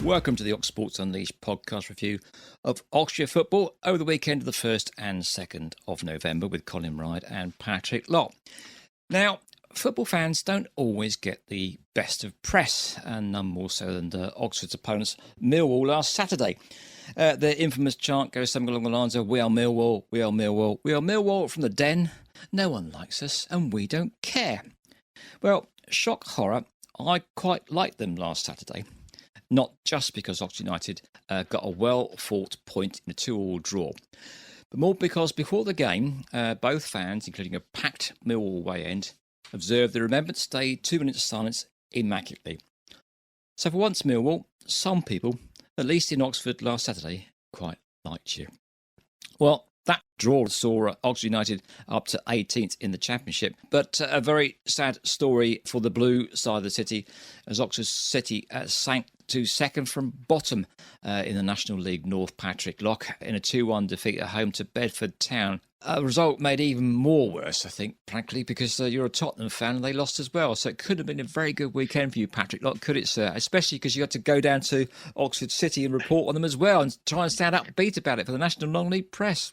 Welcome to the Ox Sports Unleashed podcast review of Oxfordshire football over the weekend of the 1st and 2nd of November with Colin Ryde and Patrick Lott. Now, football fans don't always get the best of press, and none more so than Oxford's opponents Millwall last Saturday. Their infamous chant goes something along the lines of "We are Millwall, we are Millwall, we are Millwall from the den. No one likes us and we don't care." Well, shock horror, I quite liked them last Saturday. Not just because Oxford United got a well-fought point in a 2-2 draw, but more because before the game, both fans, including a packed Millwall away end, observed the Remembrance Day 2 minutes silence immaculately. So for once, Millwall, some people, at least in Oxford last Saturday, quite liked you. Well, that draw saw Oxford United up to 18th in the Championship, but a very sad story for the blue side of the city, as Oxford City sank to second from bottom in the National League North, Patrick Lott, in a 2-1 defeat at home to Bedford Town. A result made even more worse, I think, frankly, because you're a Tottenham fan and they lost as well. So it could have been a very good weekend for you, Patrick Lott, could it, sir? Especially because you had to go down to Oxford City and report on them as well and try and stand upbeat about it for the National Non-League press.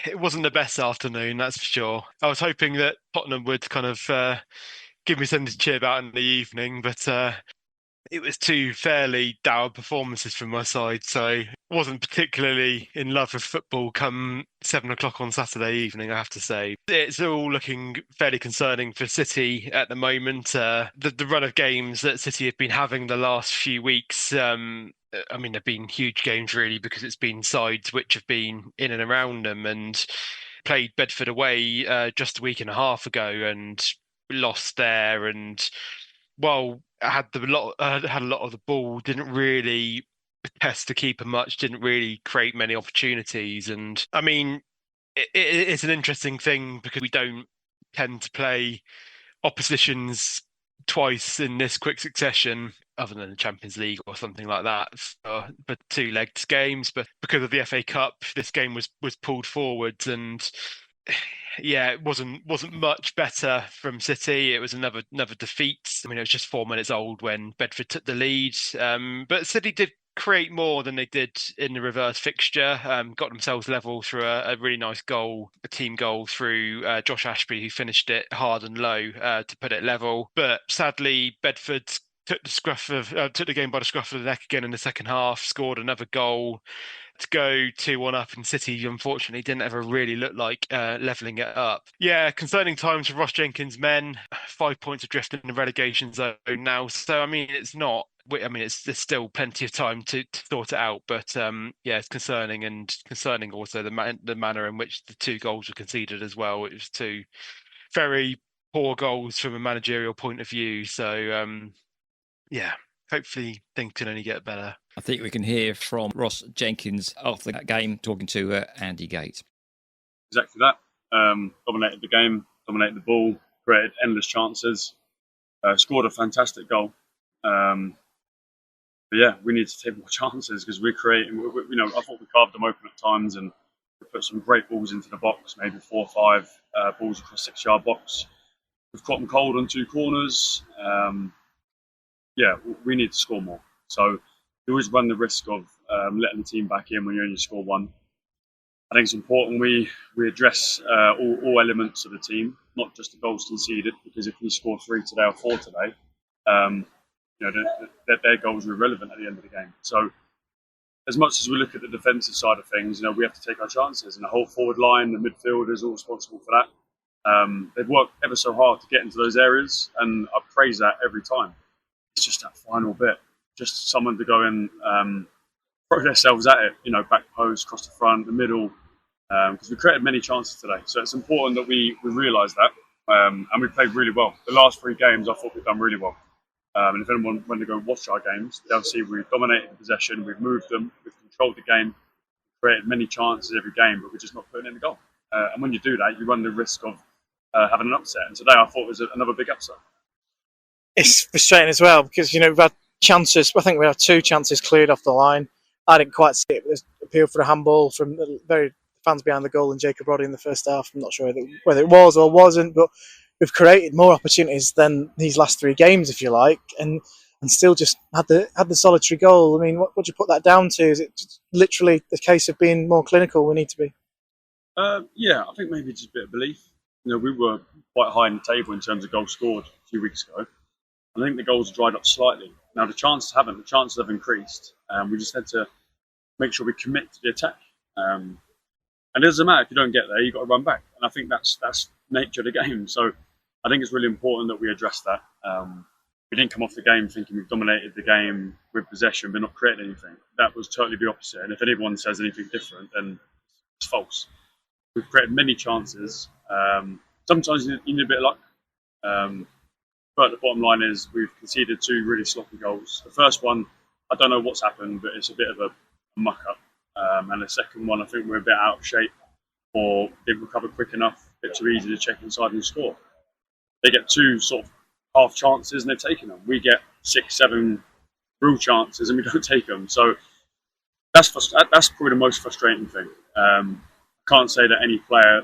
It wasn't the best afternoon, that's for sure. I was hoping that Tottenham would kind of give me something to cheer about in the evening, but it was two fairly dour performances from my side, so I wasn't particularly in love with football come 7 o'clock on Saturday evening, I have to say. It's all looking fairly concerning for City at the moment. The run of games that City have been having the last few weeks, they've been huge games really, because it's been sides which have been in and around them, and played Bedford away just a week and a half ago and lost there, and while I had a lot of the ball, didn't really test the keeper much, didn't really create many opportunities. And I mean, it's an interesting thing because we don't tend to play oppositions twice in this quick succession, other than the Champions League or something like that, but 2-legged games. But because of the FA Cup, this game was pulled forwards, and yeah, it wasn't much better from City. It was another defeat. I mean, it was just 4 minutes old when Bedford took the lead. But City did create more than they did in the reverse fixture. Got themselves level through a really nice goal, a team goal through Josh Ashby, who finished it hard and low to put it level. But sadly, Bedford took the game by the scruff of the neck again in the second half, scored another goal to go 2-1 up, and City unfortunately didn't ever really look like levelling it up. Yeah, concerning times for Ross Jenkins' men. 5 points adrift in the relegation zone now. So, I mean, there's still plenty of time to sort it out. But it's concerning, and concerning also the manner in which the 2 goals were conceded as well. It was 2 very poor goals from a managerial point of view. So, hopefully things can only get better. I think we can hear from Ross Jenkins after the game talking to Andy Gate. Exactly that. Dominated the game, dominated the ball, created endless chances, scored a fantastic goal. We need to take more chances because we're creating. I thought we carved them open at times, and we put some great balls into the box, maybe 4 or 5 balls across 6-yard box. We've caught them cold on 2 corners. We need to score more. So you always run the risk of letting the team back in when you only score 1. I think it's important we address all elements of the team, not just the goals conceded, because if we score 3 today or 4 today, their goals are irrelevant at the end of the game. So as much as we look at the defensive side of things, we have to take our chances, and the whole forward line, the midfield is all responsible for that. They've worked ever so hard to get into those areas, and I praise that every time. It's just that final bit, just someone to go and throw themselves at it, back post, across the front, the middle, because we created many chances today. So it's important that we realise that, and we played really well. The last 3 games, I thought we've done really well. And if anyone went to go watch our games, they'll see we've dominated the possession, we've moved them, we've controlled the game, created many chances every game, but we're just not putting in the goal. And when you do that, you run the risk of having an upset. And today I thought was another big upset. It's frustrating as well because, we've had chances. I think we had 2 chances cleared off the line. I didn't quite see it. There's appeal for a handball from the very fans behind the goal and Jacob Roddy in the first half. I'm not sure whether it was or wasn't, but we've created more opportunities than these last 3 games, if you like. And and still just had the solitary goal. I mean, what do you put that down to? Is it just literally the case of being more clinical? We need to be. Yeah, I think maybe just a bit of belief. We were quite high in the table in terms of goals scored a few weeks ago. I think the goals have dried up slightly. Now the chances haven't. The chances have increased. We just had to make sure we commit to the attack. And it doesn't matter if you don't get there, you've got to run back. And I think that's nature of the game. So I think it's really important that we address that. We didn't come off the game thinking we've dominated the game with possession but not created anything. That was totally the opposite. And if anyone says anything different, then it's false. We've created many chances. Sometimes you need a bit of luck. But the bottom line is we've conceded 2 really sloppy goals. The first one, I don't know what's happened, but it's a bit of a muck-up. And the second one, I think we're a bit out of shape or didn't recover quick enough, a bit too easy to check inside and score. They get 2 sort of half chances and they've taken them. We get 6, 7 real chances and we don't take them. So that's probably the most frustrating thing. I can't say that any player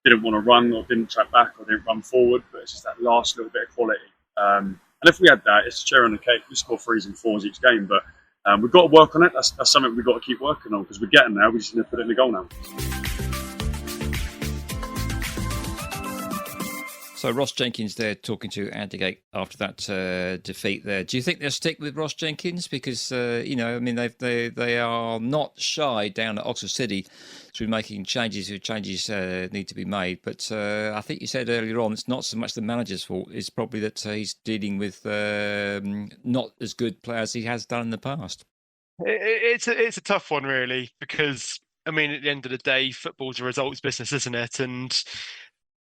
didn't want to run or didn't track back or didn't run forward, but it's just that last little bit of quality. And if we had that, it's a cherry on the cake. We score 3s and 4s each game, but we've got to work on it. That's something we've got to keep working on because we're getting there. We just need to put it in the goal now. So Ross Jenkins there talking to Ardley after that defeat there. Do you think they'll stick with Ross Jenkins? Because, they are not shy down at Oxford City through making changes if changes need to be made. But I think you said earlier on, it's not so much the manager's fault. It's probably that he's dealing with not as good players he has done in the past. It's a tough one, really, because, I mean, at the end of the day, football's a results business, isn't it? And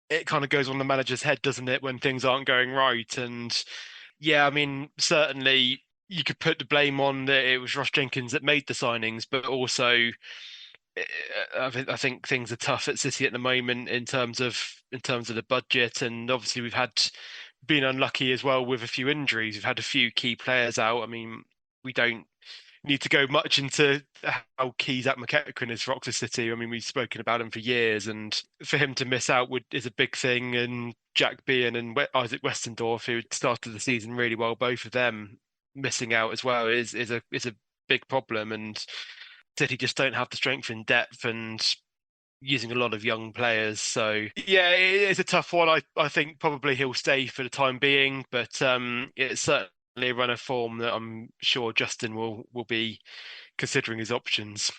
it kind of goes on the manager's head, doesn't it, when things aren't going right? And yeah, I mean, certainly you could put the blame on that it was Ross Jenkins that made the signings, but also I think things are tough at City at the moment in terms of the budget, and obviously we've been unlucky as well with a few injuries. We've had a few key players out. I mean, we don't need to go much into how key Zach McEachran is for Oxford City. I mean, we've spoken about him for years, and for him to miss out is a big thing. And Jack Bean and Isaac Westendorf, who started the season really well, both of them missing out as well is a big problem. And City just don't have the strength in depth and using a lot of young players. So yeah, it's a tough one. I think probably he'll stay for the time being, but it's certainly a run of form that I'm sure Justin will be considering his options.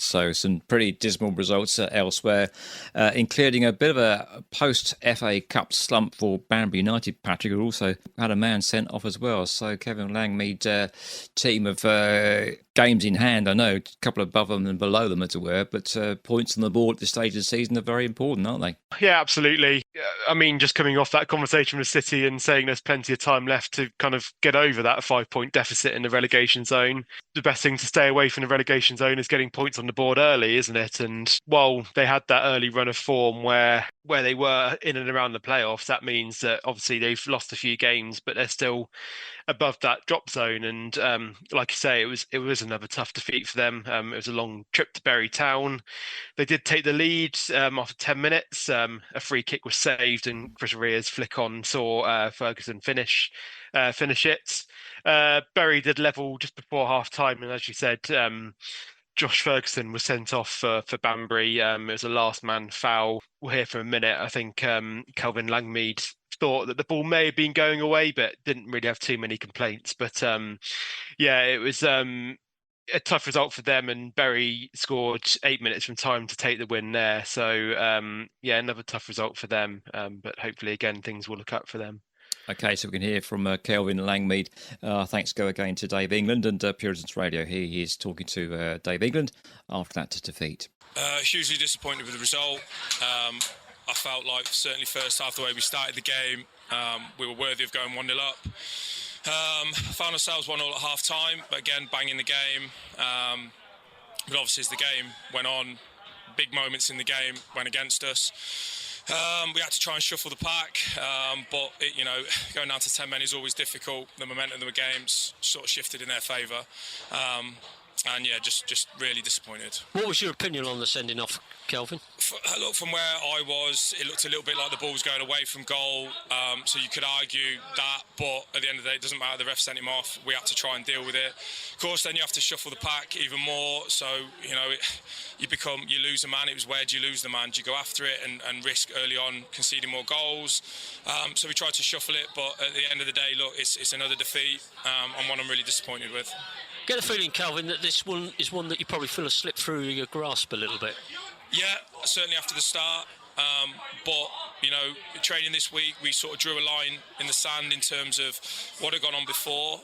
So some pretty dismal results elsewhere, including a bit of a post-FA Cup slump for Banbury United, Patrick, who also had a man sent off as well. So Kevin Langmead, team of games in hand, I know, a couple above them and below them, as it were, but points on the board at this stage of the season are very important, aren't they? Yeah, absolutely. I mean, just coming off that conversation with City and saying there's plenty of time left to kind of get over that 5-point deficit in the relegation zone, the best thing to stay away from the relegation zone is getting points on the board early, isn't it? And while they had that early run of form where they were in and around the playoffs, that means that obviously they've lost a few games, but they're still above that drop zone. And like I say, it was another tough defeat for them. It was a long trip to Witney Town. They did take the lead after 10 minutes. A free kick was saved, and Chris Rear's flick on saw Ferguson finish it. Bury did level just before half time, and as you said, Josh Ferguson was sent off for Banbury. It was a last man foul. We'll hear for a minute. I think Kelvin Langmead thought that the ball may have been going away, but didn't really have too many complaints. But yeah, it was a tough result for them, and Bury scored 8 minutes from time to take the win there. So yeah, another tough result for them. But hopefully, again, things will look up for them. Okay, so we can hear from Kelvin Langmead. Thanks go again to Dave England and Puritans Radio. He is talking to Dave England after that defeat. Hugely disappointed with the result. I felt like certainly first half, the way we started the game, we were worthy of going 1-0 up. Found ourselves 1-0 at half time, but again, banging the game. But obviously as the game went on, big moments in the game went against us. We had to try and shuffle the pack, but going down to 10 men is always difficult. The momentum of the games sort of shifted in their favour. And yeah, just really disappointed. What was your opinion on the sending off, Kelvin? Look, from where I was, it looked a little bit like the ball was going away from goal. So you could argue that, but at the end of the day, it doesn't matter. The ref sent him off. We had to try and deal with it. Of course, then you have to shuffle the pack even more. So you lose a man. It was where do you lose the man? Do you go after it and risk early on conceding more goals? So we tried to shuffle it, but at the end of the day, look, it's another defeat, and one I'm really disappointed with. Get the feeling, Calvin, that this one is one that you probably feel has slipped through your grasp a little bit. Yeah, certainly after the start. But, training this week, we sort of drew a line in the sand in terms of what had gone on before.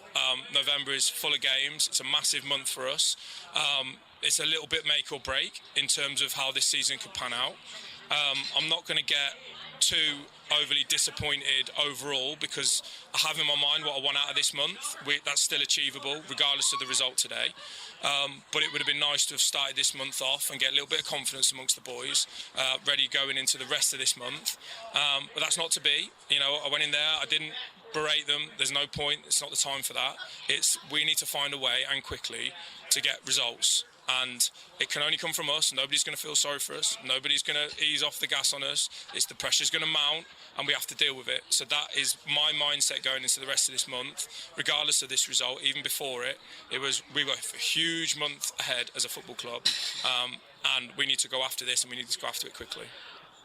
November is full of games. It's a massive month for us. It's a little bit make or break in terms of how this season could pan out. I'm not going to get too overly disappointed overall because I have in my mind what I want out of this month. That's still achievable regardless of the result today. But it would have been nice to have started this month off and get a little bit of confidence amongst the boys, ready going into the rest of this month. But that's not to be. I went in there, I didn't berate them. There's no point. It's not the time for that. We need to find a way and quickly to get results. And it can only come from us. Nobody's going to feel sorry for us. Nobody's going to ease off the gas on us. The pressure's going to mount and we have to deal with it. So that is my mindset going into the rest of this month, regardless of this result. Even before it, we were a huge month ahead as a football club, and we need to go after this and we need to go after it quickly.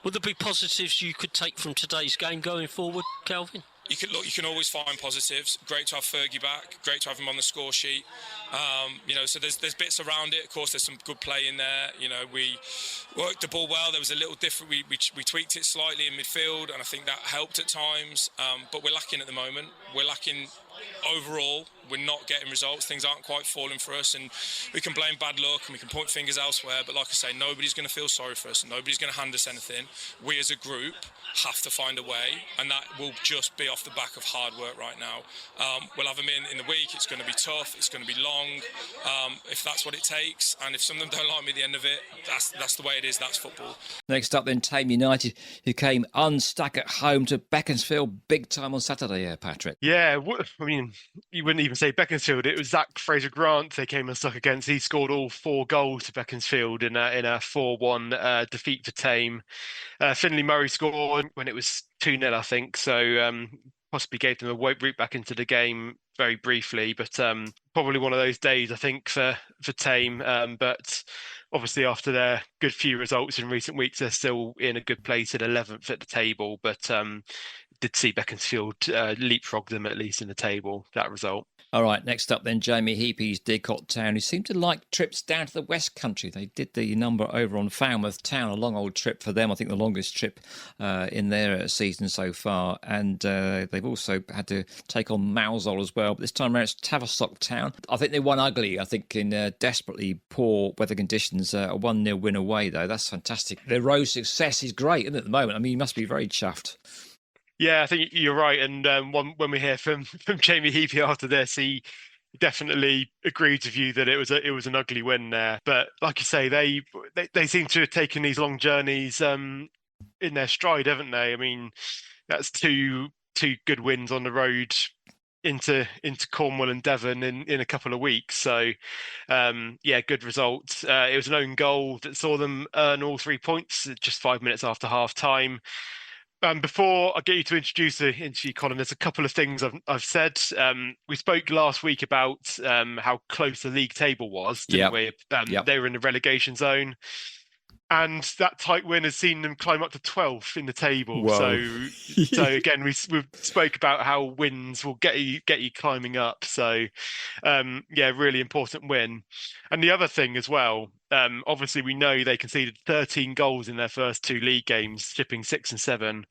Would there be positives you could take from today's game going forward, Kelvin? You can always find positives. Great to have Fergie back. Great to have him on the score sheet. So there's bits around it. Of course, there's some good play in there. We worked the ball well. There was a little different. We tweaked it slightly in midfield, and I think that helped at times. But we're lacking at the moment. We're lacking overall. We're not getting results. Things aren't quite falling for us, and we can blame bad luck and we can point fingers elsewhere. But like I say, nobody's going to feel sorry for us. Nobody's going to hand us anything. We as a group have to find a way, and that will just be off the back of hard work right now. We'll have them in the week. It's going to be tough. It's going to be long. If that's what it takes, and if some of them don't like me at the end of it, that's the way it is. That's football. Next up then, Thame United, who came unstuck at home to Beaconsfield big time on Saturday, Patrick. Yeah, I mean, you wouldn't even say Beaconsfield. It was Zach Fraser-Grant they came unstuck against. He scored all 4 goals to Beaconsfield in a 4-1 defeat for Thame. Finlay Murray scored when it was 2-0, I think. So possibly gave them a route back into the game very briefly. But probably one of those days, I think, for Thame. But obviously, after their good few results in recent weeks, they're still in a good place at 11th at the table. But did see Beaconsfield leapfrog them, at least in the table, that result. All right, next up then, Jamie Heapy's Didcot Town, who seemed to like trips down to the West Country. They did the number over on Falmouth Town, a long old trip for them. I think the longest trip in their season so far. And they've also had to take on Mousehole as well. But this time around, it's Tavistock Town. I think they won ugly, I think, in desperately poor weather conditions. A 1-0 win away, though. That's fantastic. Their road success is great, isn't it, at the moment? I mean, you must be very chuffed. Yeah, I think you're right. And when we hear from Jamie Heapy after this, he definitely agreed with you that it was an ugly win there. But like you say, they seem to have taken these long journeys in their stride, haven't they? I mean, that's two good wins on the road into Cornwall and Devon in a couple of weeks. So good result. It was an own goal that saw them earn all 3 points just 5 minutes after half time. Before I get you to introduce the interview, Colin, there's a couple of things I've said. We spoke last week about how close the league table was, didn't we? They were in the relegation zone. And that tight win has seen them climb up to 12th in the table. Whoa. So again, we spoke about how wins will get you climbing up. So really important win. And the other thing as well, obviously we know they conceded 13 goals in their first 2 league games, shipping 6 and 7.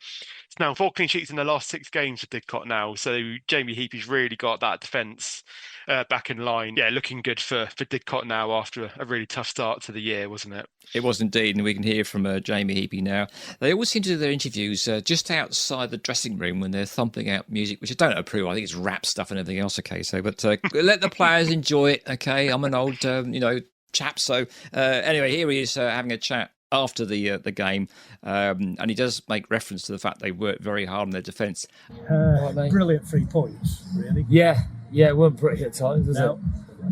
It's now 4 clean sheets in the last 6 games for Didcot now. So Jamie Heapy's really got that defence back in line. Yeah, looking good for Didcot now after a really tough start to the year, wasn't it? It was indeed, and we can hear from Jamie Heapy now. They always seem to do their interviews just outside the dressing room when they're thumping out music, which I don't approve. I think it's rap stuff and everything else, okay? So, but let the players enjoy it, okay? I'm an old, chap. So anyway, here he is having a chat after the game, and he does make reference to the fact they worked very hard on their defence. Brilliant 3 points, really. Yeah, it weren't pretty at times, was it?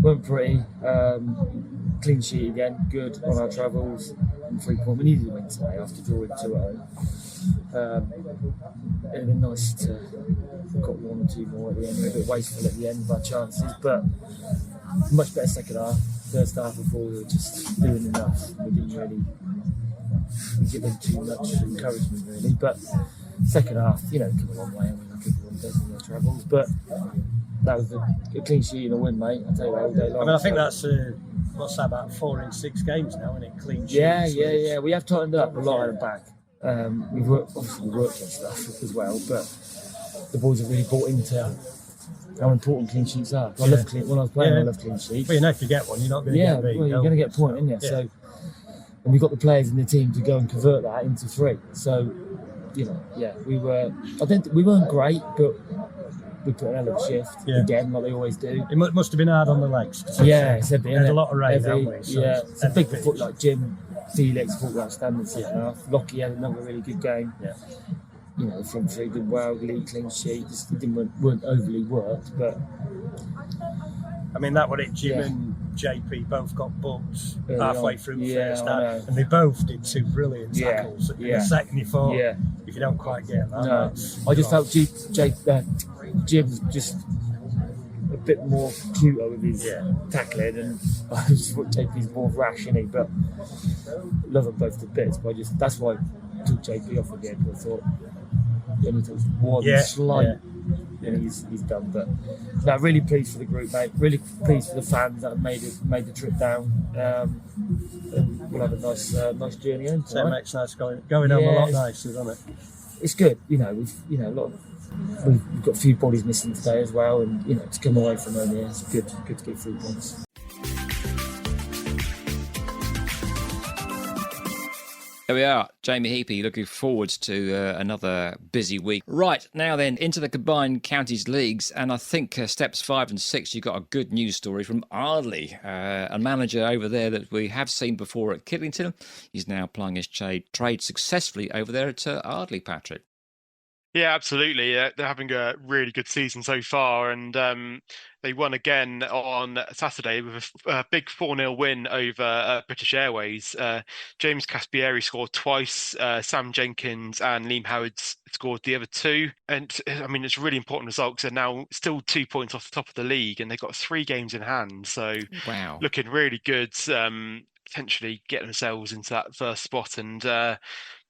weren't pretty. Clean sheet again, good on our travels. And 3 points. We needed a win today after drawing 2 at home. It'd have been nice to have got 1 or 2 more at the end. A bit wasteful at the end by chances, but much better second half. First half before we were just doing enough. We didn't really give them too much encouragement really, but second half, come a long way. I mean, like everyone does in their travels, but that was a clean sheet and a win, mate. I'll tell you that all day long. I mean, I think that's what's that, about 4 in 6 games now, isn't it? Clean sheets. Yeah. We have tightened up a lot at the back. We've worked on stuff as well, but the boys have really bought into how important clean sheets are. I love when I was playing, I love clean sheets. Well, if you get one, you're not going to get beat. Well, you're going to get a point, aren't you? Yeah. So, and we've got the players in the team to go and convert that into 3. So, we were. We weren't great, but we put an hell of a shift again, like they always do. It must have been hard on the legs. It's heavy. There's a lot of rain, haven't we? So it's a big foot like Jim, Felix, thought outstanding second half. Lockie had another really good game. Yeah. The front 3 did well, Leigh clean sheet, just weren't overly worked, but I mean that was it. Jim and JP both got booked halfway through the first half, and they both did 2 brilliant tackles. In the second, you thought, if you don't quite get that, I just felt Jim's just a bit more cuter with his tackling, and I just thought JP's more rash, isn't he? But love them both to bits. But that's why I took JP off again. I thought he only took one slight, and he's done. But no, really pleased for the group, mate. Really pleased for the fans that have made the trip down. And we'll have a nice journey home. So it makes nice going home a lot nicer, doesn't it? It's good. We've a lot of. We've got a few bodies missing today as well, and to come away from home here, it's good to get 3 points. There we are, Jamie Heapy, looking forward to another busy week. Right, now then, into the combined counties leagues, and I think steps 5 and 6, you've got a good news story from Ardley, a manager over there that we have seen before at Kidlington. He's now applying his trade successfully over there at Ardley, Patrick. Yeah, absolutely. They're having a really good season so far, and they won again on Saturday with a big 4-0 win over British Airways. James Caspieri scored twice, Sam Jenkins and Liam Howard scored the other 2. And I mean, it's a really important result because they're now still 2 points off the top of the league, and they've got 3 games in hand. So looking really good, potentially getting themselves into that first spot and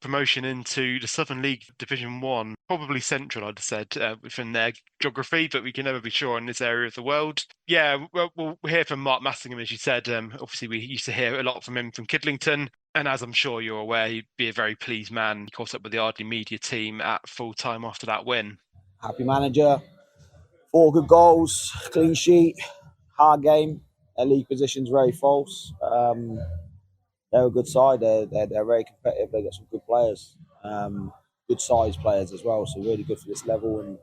promotion into the Southern League Division 1, probably central, I'd have said, within their geography, but we can never be sure in this area of the world. Yeah, we'll hear from Mark Massingham, as you said. Obviously, we used to hear a lot from him from Kidlington, and as I'm sure you're aware, he'd be a very pleased man. He caught up with the Ardley media team at full time after that win. Happy manager, 4 good goals, clean sheet, hard game. Their league position's very false. They're a good side. They're very competitive. They've got some good players, good sized players as well. So really good for this level. And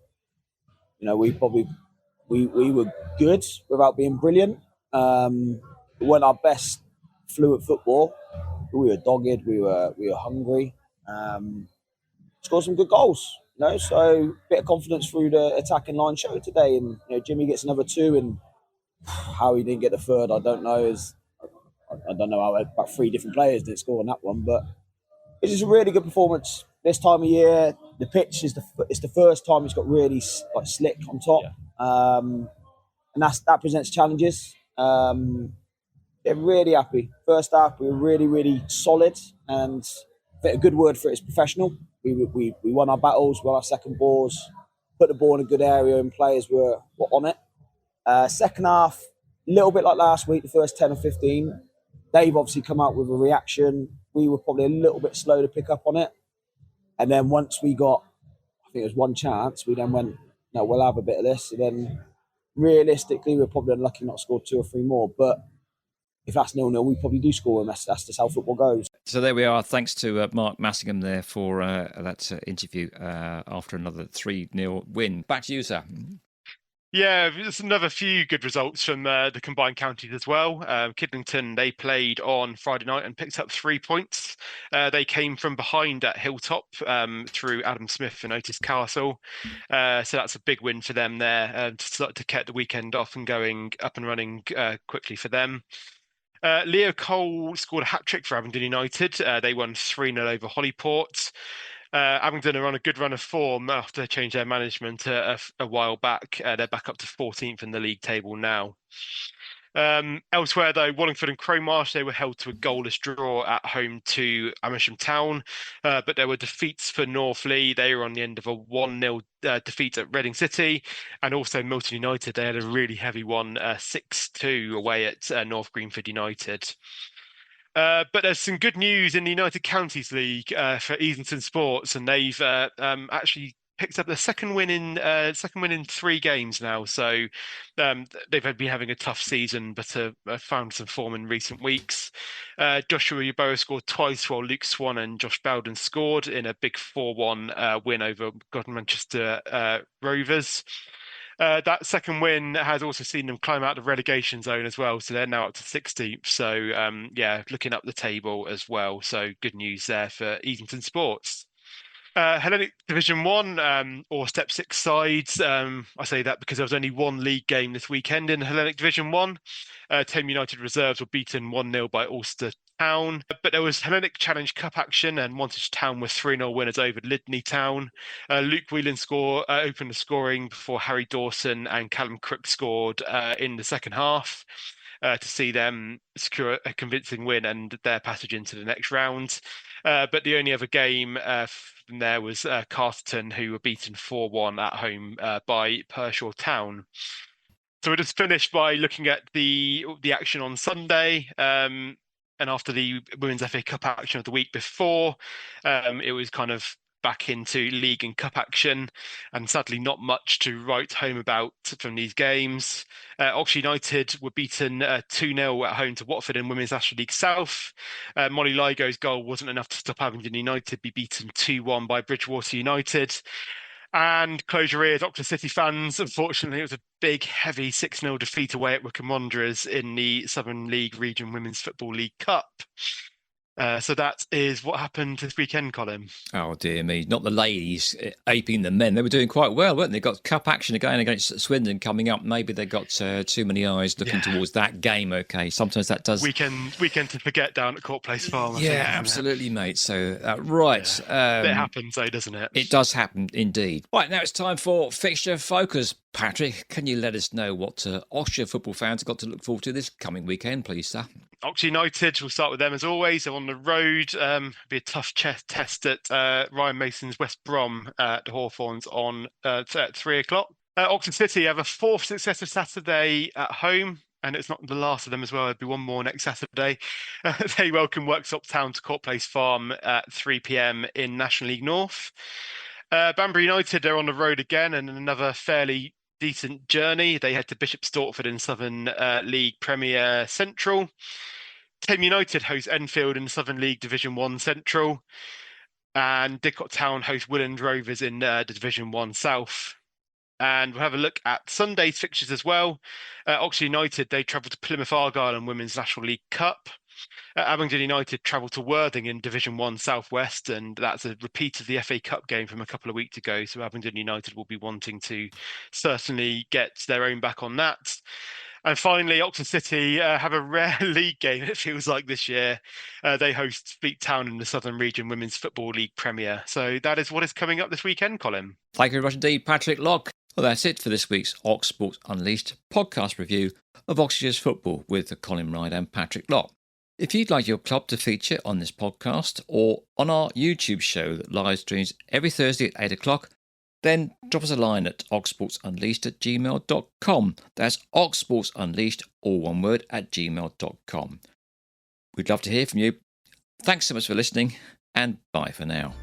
we were good without being brilliant. We weren't our best fluent football. We were dogged. We were hungry. Scored some good goals. So a bit of confidence through the attacking line showed today. And Jimmy gets another 2, and how he didn't get the 3rd, I don't know. I don't know how about 3 different players didn't score on that one, but it's just a really good performance this time of year. The pitch is the first time it's got really slick on top, and that presents challenges. They're really happy. First half we were really, really solid, and a good word for it is professional. We won our battles, won our second balls, put the ball in a good area, and players were on it. Second half, a little bit like last week, the first 10 or 15. They've obviously come out with a reaction. We were probably a little bit slow to pick up on it. And then once we got, I think it was 1 chance, we then went, no, we'll have a bit of this. And then realistically, we're probably unlucky not to score 2 or 3 more. But if that's 0-0, we probably do score, and that's just how football goes. So there we are. Thanks to Mark Massingham there for that interview after another 3-0 win. Back to you, sir. Yeah, there's another few good results from the combined counties as well. Kidlington, they played on Friday night and picked up 3 points. They came from behind at Hilltop through Adam Smith and Otis Castle. So that's a big win for them there to get the weekend off and going up and running quickly for them. Leo Cole scored a hat-trick for Abingdon United. They won 3-0 over Hollyport. Abingdon are on a good run of form after they changed their management a while back. They're back up to 14th in the league table now. Elsewhere, though, Wallingford and Crowmarsh, they were held to a goalless draw at home to Amersham Town, but there were defeats for North Leigh. They were on the end of a 1-0 defeat at Reading City, and also Milton United. They had a really heavy one, 6-2 away at North Greenford United. But there's some good news in the United Counties League for Easington Sports, and they've actually picked up the second win in 3 games now. So they've been having a tough season, but found some form in recent weeks. Joshua Yeboah scored twice, while Luke Swan and Josh Bowden scored in a big 4-1 win over Manchester Rovers. That second win has also seen them climb out the relegation zone as well, so they're now up to 16th. So looking up the table as well. So good news there for Easington Sports. Hellenic Division 1 or Step 6 sides. I say that because there was only one league game this weekend in Hellenic Division 1. Thame United reserves were beaten 1-0 by Ulster Town. But there was Hellenic Challenge Cup action, and Wantage Town were 3-0 winners over Witney Town. Luke Whelan opened the scoring before Harry Dawson and Callum Crook scored in the second half. To see them secure a convincing win and their passage into the next round. But the only other game from there was Carterton, who were beaten 4-1 at home by Pershore Town. So we'll just finish by looking at the action on Sunday. And after the Women's FA Cup action of the week before, it was kind of back into league and cup action, and sadly not much to write home about from these games. Oxfordshire United were beaten 2-0 at home to Watford in Women's National League South. Molly Ligo's goal wasn't enough to stop Abingdon United be beaten 2-1 by Bridgewater United. And close your ears, Oxford City fans. Unfortunately, it was a big, heavy 6-0 defeat away at Wycombe Wanderers in the Southern League Region Women's Football League Cup. So that is what happened this weekend, Colin. Oh, dear me. Not the ladies aping the men. They were doing quite well, weren't they? Got cup action again against Swindon coming up. Maybe they got too many eyes looking towards that game. Okay, sometimes that does... Weekend to forget down at Court Place Farm. I think, absolutely, mate. So, right. Yeah. It happens, though, doesn't it? It does happen, indeed. Right, now it's time for Fixture Focus. Patrick, can you let us know what Oxfordshire football fans have got to look forward to this coming weekend, please, sir? Oxford United, we'll start with them as always. They're on the road. Be a tough test at Ryan Mason's West Brom at the Hawthorns on at 3 o'clock. Oxford City have a 4th successive Saturday at home, and it's not the last of them as well. There'll be one more next Saturday. They welcome Worksop Town to Court Place Farm at 3 p.m. in National League North. Banbury United, they're on the road again, and another fairly decent journey. They head to Bishop Stortford in Southern League Premier Central. Thame United host Enfield in Southern League Division 1 Central. And Didcot Town host Willand Rovers in the Division 1 South. And we'll have a look at Sunday's fixtures as well. Oxford United, they travel to Plymouth Argyle and Women's National League Cup. Abingdon United travel to Worthing in Division 1 Southwest, and that's a repeat of the FA Cup game from a couple of weeks ago. So Abingdon United will be wanting to certainly get their own back on that. And finally, Oxford City have a rare league game, it feels like, this year. They host Fleet Town in the Southern Region Women's Football League Premier. So that is what is coming up this weekend, Colin. Thank you very much indeed, Patrick Locke. Well, that's it for this week's Ox Sports Unleashed podcast review of Oxfordshire's football with Colin Ryde and Patrick Locke. If you'd like your club to feature on this podcast or on our YouTube show that live streams every Thursday at 8 o'clock, then drop us a line at oxsportsunleashed@gmail.com. That's oxsportsunleashed, all one word, @gmail.com. We'd love to hear from you. Thanks so much for listening, and bye for now.